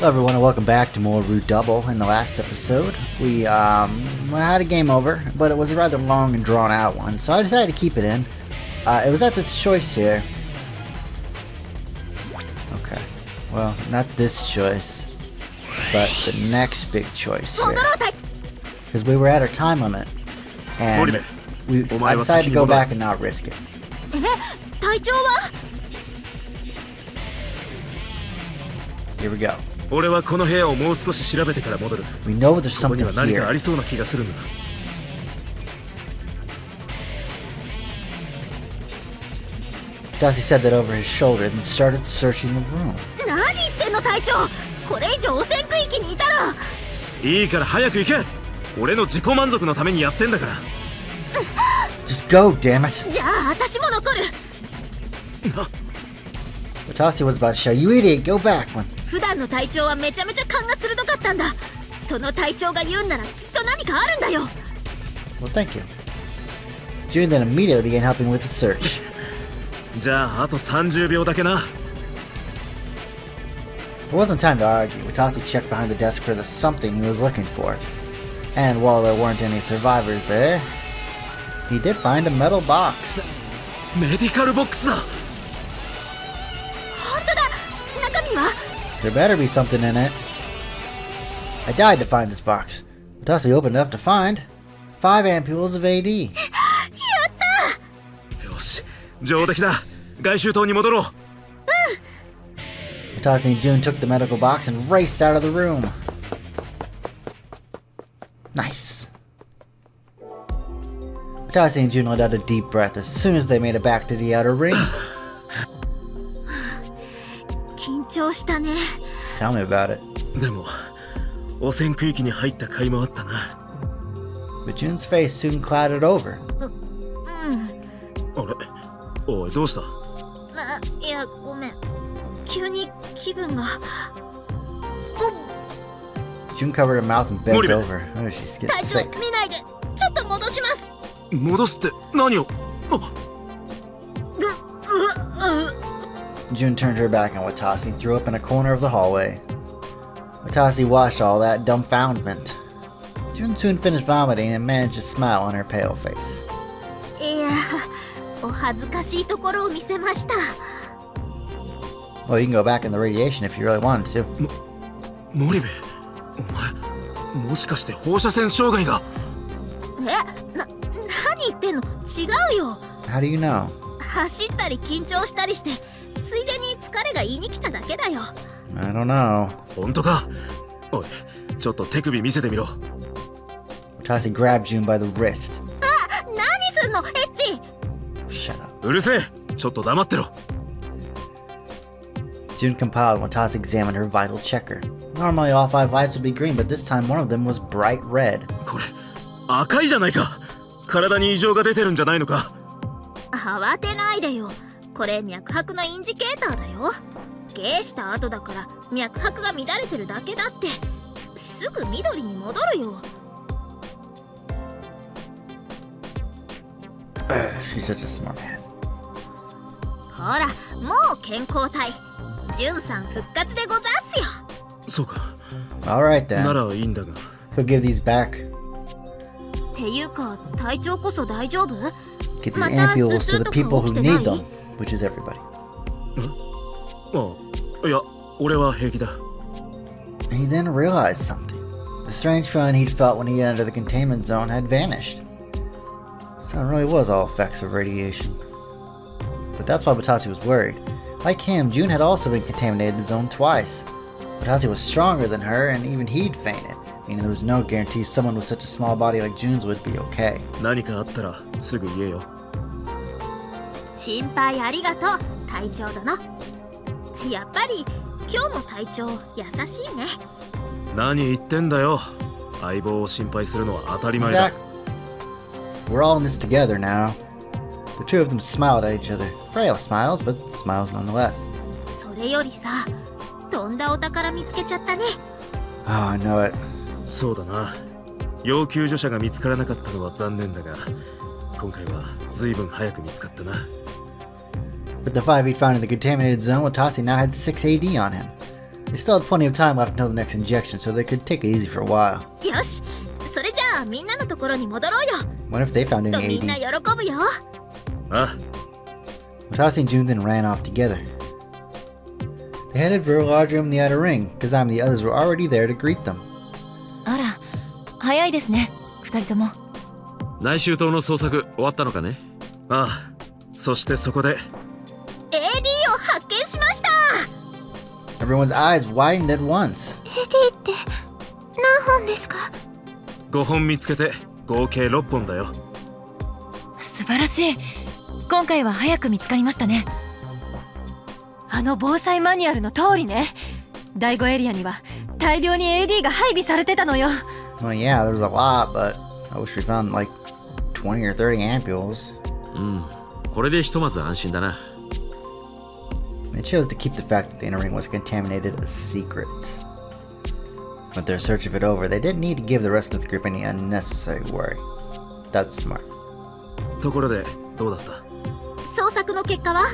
Hello everyone and welcome back to more Root Double. In the last episode, we had a game over, but it was a rather long and drawn out one, so I decided to keep it in. It was at this choice here. Okay, well, not this choice, but the next big choice here. Because we were at our time limit, and I decided to go back and not risk it. Here we go. We know there's something here. Darcy said that over his shoulder and started searching the room. Just go, damn it. Darcy was about to shout, "You idiot, go back!" when Well, thank you. June then immediately began helping with the search. There wasn't time to argue. Watasi checked behind the desk for the something he was looking for. And while there weren't any survivors there, he did find a metal box. Medical box. There better be something in it. I died to find this box. Watasi opened it up to find 5 ampules of AD. Watasi and June took the medical box and raced out of the room. Nice. Watasi and June let out a deep breath as soon as they made it back to the outer ring. Tell me about it. But June's face soon clouded over. June covered her mouth and bent over. Oh, she's getting sick. June turned her back on Watasi and threw up in a corner of the hallway. Watasi watched all that dumbfoundment. June soon finished vomiting and managed to smile on her pale face. Well, you can go back in the radiation if you really wanted to. How do you know? I don't know. Watasi grabbed June by the wrist. Shut up. June compiled and Watasi examined her vital checker. Normally all 5 lights would be green, but this time one of them was bright red. She's such a smart ass. Alright then. Let's go give these back. Get these ampules to the people who need them, which is everybody. He then realized something. The strange feeling he'd felt when he entered the containment zone had vanished. So it really was all effects of radiation. But that's why Watasi was worried. Like him, June had also been contaminated in the zone twice. Watasi was stronger than her, and even he'd fainted, meaning there was no guarantee someone with such a small body like June's would be okay. Exactly. We're all in this together now. The two of them smiled at each other. Frail smiles, but smiles nonetheless. Oh, I know it. そうだな。要救助者が見つからなかったのは残念だが、今回は随分早く見つかったな。With the 5 he'd found in the contaminated zone, Watasi now had 6 AD on him. They still had plenty of time left until the next injection, so they could take it easy for a while. よし、それじゃあみんなのところに戻ろうよ。 What if they found と any みんな AD? 喜ぶよ。あ Watasi and June then ran off together. They headed for a large room in the outer ring. Kazam and the others were already there to greet them. あら、早いですね、二人とも。内周島の捜索終わったのかね。ああ、そしてそこで AD を発見しました。 Everyone's eyes widened at once. AD って何本ですか？ 5本見つけて合計6本だよ。素晴らしい。今回は早く見つかりましたね。あの防災マニュアルの通りね。第5エリアには大量に AD が配備されてたのよ。 Well, yeah, there was a lot, but I wish we found like 20 or 30 ampules. これでひとまず安心だな。 They chose to keep the fact that the inner ring was contaminated a secret. With their search of it over, they didn't need to give the rest of the group any unnecessary worry. That's smart. ところでどうだった？捜索の結果は？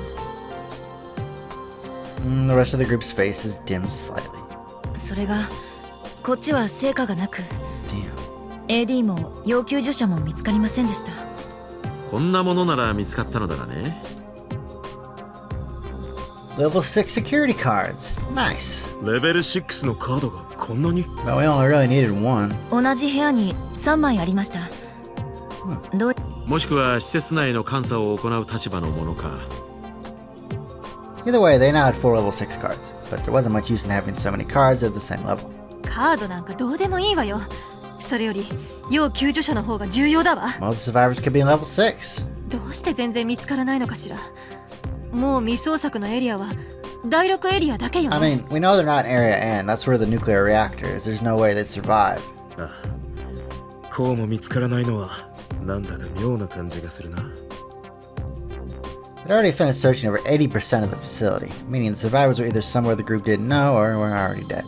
The rest of the group's faces dimmed slightly. それがこっちは成果がなく、 Damn. AD も要救助者も見つかりませんでした。こんなものなら見つかったのだがね。Level 6 security cards. Nice. レベル6のカードがこんなに？ But we only really needed one. 同じ部屋に3枚ありました。どう？もしくは施設内の監査を行う立場のものか。 Either way, they now had 4 level 6 cards, but there wasn't much use in having so many cards at the same level. カードなんかどうでもいいわよ。それより要救助者の方が重要だわ。 Well, the survivors could be in level 6. どうして全然見つからないのかしら。もう未捜索のエリアは第6エリアだけよ。 I mean, we know they're not in Area N. That's where the nuclear reactor is. There's no way they'd survive. ああ、こうも見つからないのはなんだか妙な感じがするな。They'd already finished searching over 80% of the facility, meaning the survivors were either somewhere the group didn't know or were already dead.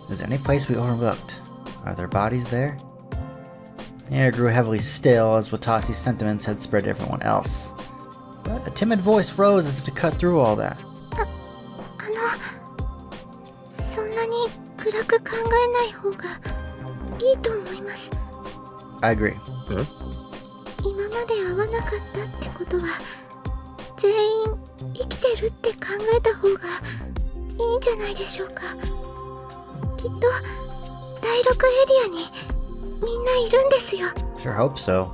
Is there any place we overlooked? Are there bodies there? The air grew heavily still as Watasi's sentiments had spread to everyone else. But a timid voice rose as if to cut through all that. そんなに暗く考えない方がいいと思います。 I agree. え？今まで会わなかったってことは全員生きてるって考えた方がいいんじゃないでしょうか。きっと第6エリアにみんないるんですよ。 Sure hope so.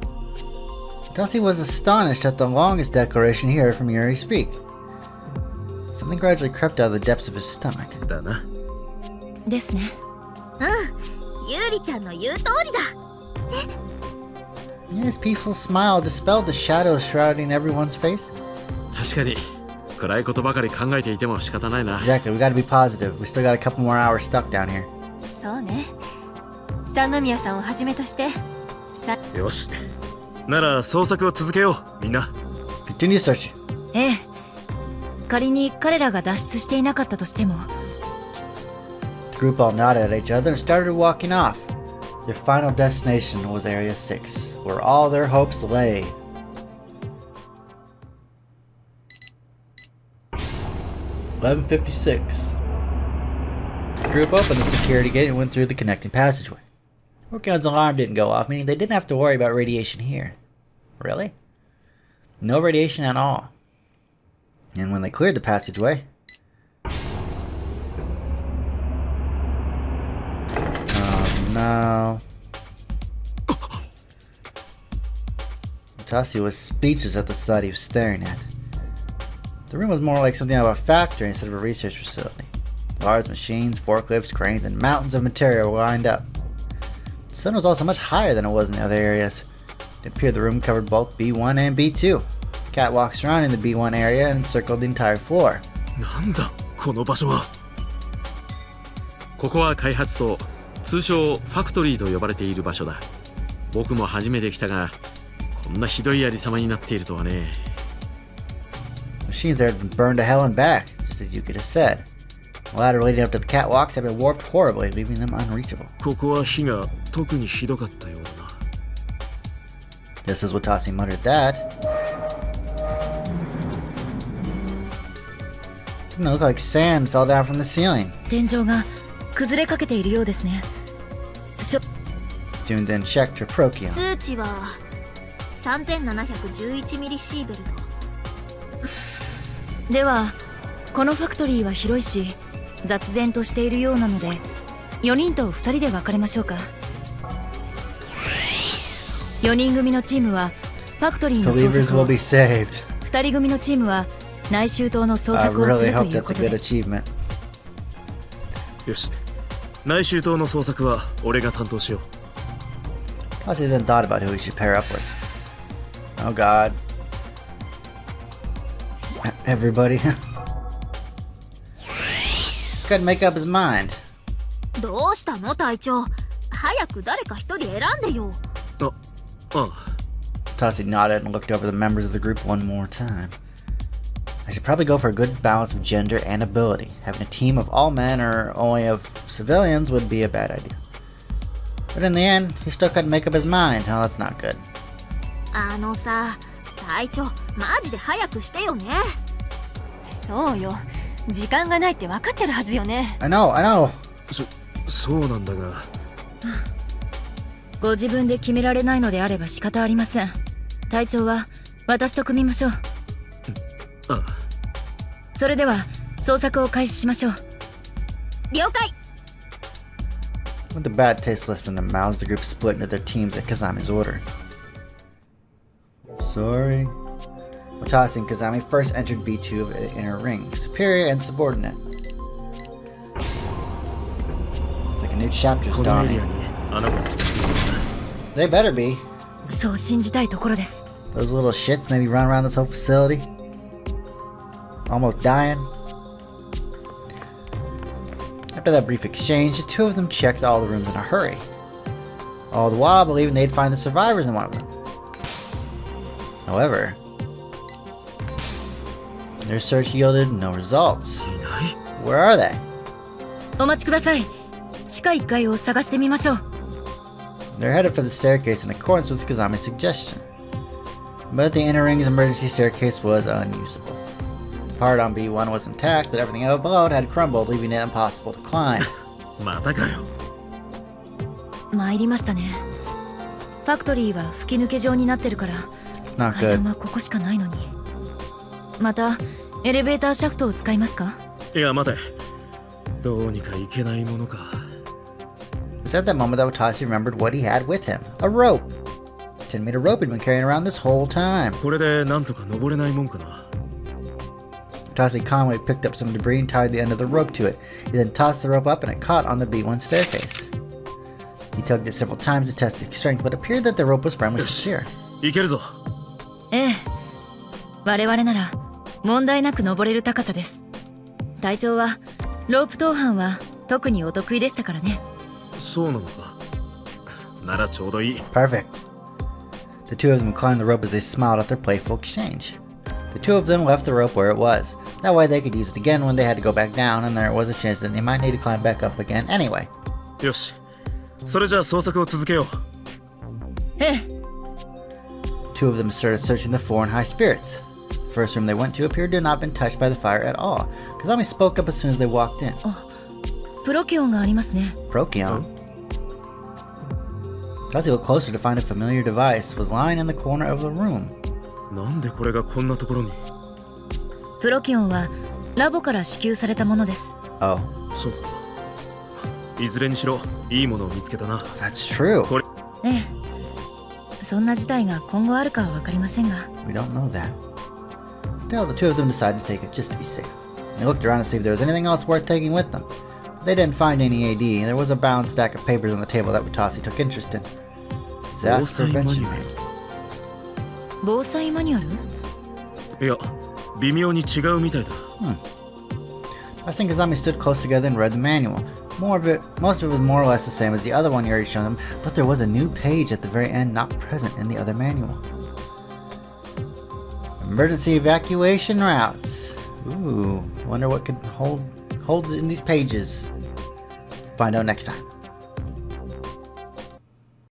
Watasi was astonished at the longest declaration he heard from Yuri speak. Something gradually crept out of the depths of his stomach. だな。ですね。ゆうりちゃんの言う通りだ。 Yuri's peaceful smile dispelled the shadows shrouding everyone's faces. 確かに暗いことばかり考えていても仕方ないな。 Exactly, we gotta be positive. We still got a couple more hours stuck down here. そうね。三宮さんをはじめとしてよし。なら捜索を続けよう、みんな。Continue searching. ええ。仮に彼らが脱出していなかったとしても。 The group all nodded at each other and started walking off. Their final destination was Area 6, where all their hopes lay. "11:56. The group opened the security gate and went through the connecting passageway. Orchion's alarm didn't go off, meaning they didn't have to worry about radiation here. Really? No radiation at all. And when they cleared the passageway... Oh no. Watasi was speechless at the sight he was staring at. The room was more like something out of a factory instead of a research facility. Large machines, forklifts, cranes, and mountains of material were lined up. The sun was also much higher than it was in the other areas. It appeared the room covered both B1 and B2. Catwalks surrounding the B1 area encircled the entire floor. なんだこの場所は。ここは開発棟、通称ファクトリーと呼ばれている場所だ。僕も初めて来たが、こんなひどいありさまになっているとはね。Machines there had been burned to hell and back, just as Yuki had said. The ladder leading up to the catwalks had been warped horribly, leaving them unreachable. ここは火が特にひどかったようだな。Just as Watasi muttered that, It looked like sand fell down from the ceiling. 天井が崩れかけているようですね。June then checked her Procyon. 数値は3711ミリシーベルト。ではこのファクトリーは広いし雑然としているようなので4人と2人で分かれましょうか。4人組のチームはファクトリーの捜 Believers 索 will を、 be saved. 2人組のチームは内周島の捜 I 索をす really ると hope いう that's こ a と good で。 achievement. よし、内周島の捜索は俺が担当しよう。 Plus, he then thought about who he should pair up with. Oh god. Everybody. Couldn't make up his mind. どうしたの隊長、早く誰か一人選んでよ。ああ、 Tossie nodded and looked over the members of the group one more time. I should probably go for a good balance of gender and ability. Having a team of all men or only of civilians would be a bad idea. But in the end, he still couldn't make up his mind. Oh, that's not good. あのさ、隊長、マジで早くしてよね。そうよ、時間がないって分かってるはずよね。 I know. そうなんだが。ご自分で決められないのであれば仕方ありません。隊長は私と組みましょう。ああ、それでは捜索を開始しましょう。了解。 With the bad taste left in their mouths, the group split into their teams at Kazami's order. Sorry. Watasi and Kazami first entered B2 of the inner ring, superior and subordinate. It's like a new chapter's このエリ dawning. アにあなたたちがいるんだ。 They better be. そう信じたいところです。 Those little shits maybe run around this whole facility. Almost dying. After that brief exchange, the two of them checked all the rooms in a hurry. All the while believing they'd find the survivors in one of them. However, their search yielded no results. いない？ Where are they? お待ちください。地下1階を探してみましょう。 They're headed for the staircase in accordance with Kazami's suggestion. But the inner ring's emergency staircase was unusable. The part on B1 was intact, but everything below it had crumbled, leaving it impossible to climb. またかよ。参りましたね。ファクトリーは吹き抜け状になってるから It's not 階段 good. はここしかないのに。またエレベーターシャフトを使いますか？いや待て、どうにかいけないものか。 It was at that moment that Watashi remembered what he had with him. A rope. 10-meter rope he'd been carrying around this whole time. これでなんとか登れないもんかな。 Watashi calmly picked up some debris and tied the end of the rope to it. He then tossed the rope up and it caught on the B1 staircase. He tugged it several times to test its strength, but it appeared that the rope was firmly secure. いけるぞ。ええ。我々なら問題なく登れる高さです。隊長はロープ登攀は特にお得意でしたからね。そうなのか。ならちょうどいい。 Perfect. The two of them climbed the rope as they smiled at their playful exchange. The two of them left the rope where it was. That way they could use it again when they had to go back down, and there was a chance that they might need to climb back up again anyway. よし。それじゃあ捜索を続けよう。ええ。 Two of them started searching the floor in high spirits. The first room they went to appeared to have not been touched by the fire at all. Kazami spoke up as soon as they walked in. プロキオンがありますね。 Procyon. Kazami looked closer to find a familiar device was lying in the corner of the room. なんでこれがこんなところに。プロキオンはラボから支給されたものです。 Oh, そうか。いずれにしろいいものを見つけたな。 that's true. これええ。そんな事態が今後あるかは分かりませんが。 We don't know that. Still, the two of them decided to take it just to be safe. They looked around to see if there was anything else worth taking with them. But they didn't find any AD, and there was a bound stack of papers on the table that Watasi took interest in. Disaster prevention manual. 防災マニュアル？いや、微妙に違うみたいだ。Wes and Kazami stood close together and read the manual. Most of it was more or less the same as the other one you already shown them, but there was a new page at the very end not present in the other manual. Emergency evacuation routes. Ooh, wonder what could hold in these pages. Find out next time.